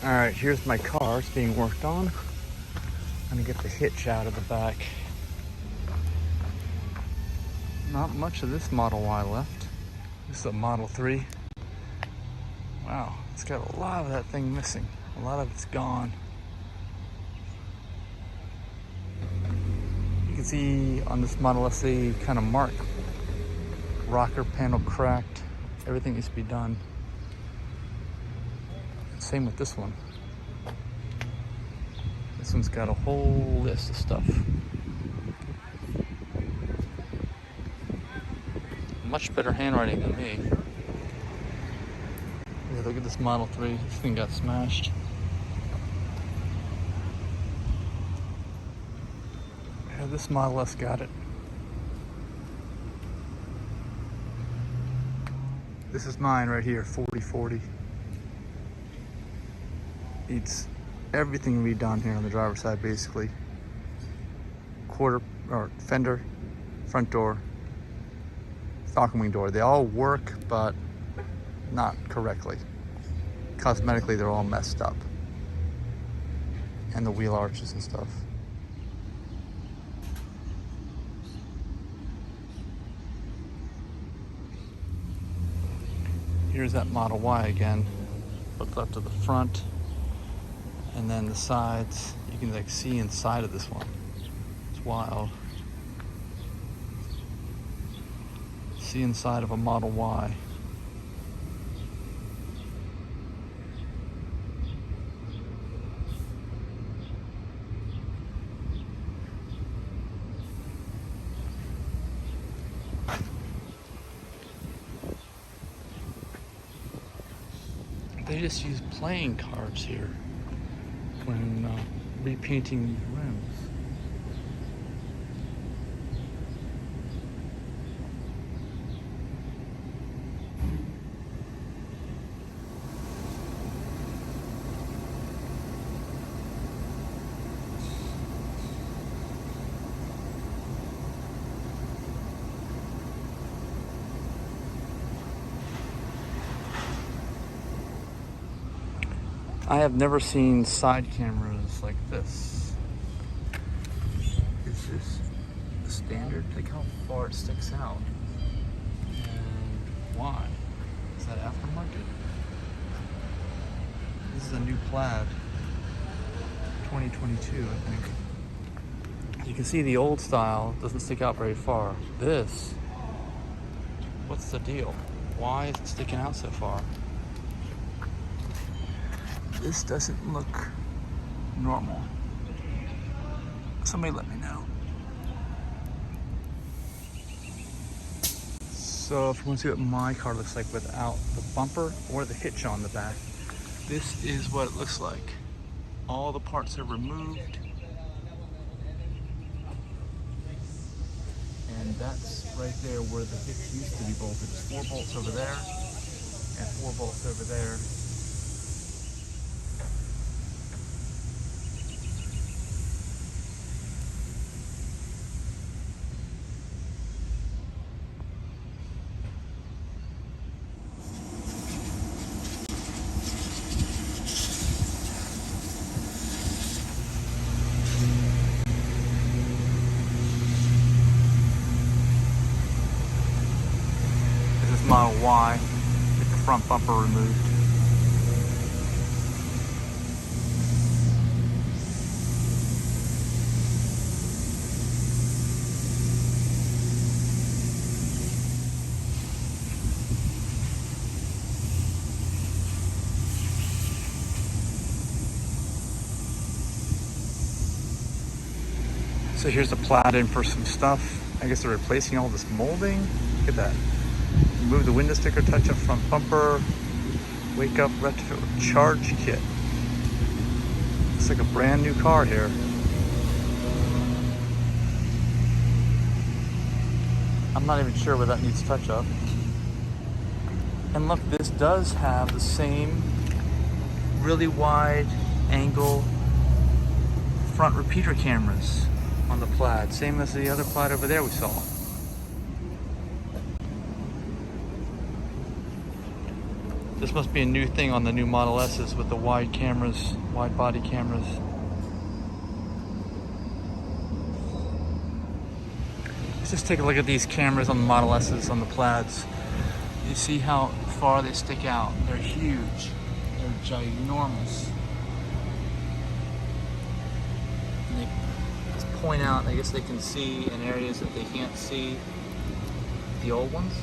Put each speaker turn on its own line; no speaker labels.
All right, here's my car. It's being worked on. I'm gonna get the hitch out of the back. Not much of this Model Y left. This is a Model 3. Wow, it's got a lot of that thing missing. A lot of it's gone. You can see on this Model S they kind of mark. Rocker panel cracked. Everything needs to be done. Same with this one. This one's got a whole list of stuff. Much better handwriting than me. Yeah, look at this Model 3. This thing got smashed. Yeah, this Model S got it. This is mine right here, 4040. Needs everything redone here on the driver's side, basically. Quarter or fender, front door, falcon wing door. They all work, but not correctly. Cosmetically, they're all messed up. And the wheel arches and stuff. Here's that Model Y again. What's left of the front. And then the sides. You can like see inside of this one. It's wild. See inside of a Model Y. They just use playing cards here when repainting these rims. I have never seen side cameras like this. Is this the standard? Look how far it sticks out. And why? Is that aftermarket? This is a new Plaid. 2022, I think. You can see the old style doesn't stick out very far. This, what's the deal? Why is it sticking out so far? This doesn't look normal. Somebody let me know. So if you want to see what my car looks like without the bumper or the hitch on the back, this is what it looks like. All the parts are removed. And that's right there where the hitch used to be bolted. There's 4 bolts over there and 4 bolts over there. Model Y with the front bumper removed. So here's the Plaid in for some stuff. I guess they're replacing all this molding. Look at that. Remove the window sticker, touch up front bumper, wake up retrofit charge kit. It's like a brand new car here. I'm not even sure where that needs touch up. And look, this does have the same really wide angle front repeater cameras on the Plaid, same as the other Plaid over there we saw. This must be a new thing on the new Model S's with the wide cameras, wide body cameras. Let's just take a look at these cameras on the Model S's, on the Plaids. You see how far they stick out. They're huge. They're ginormous. And they just point out, I guess they can see in areas that they can't see the old ones.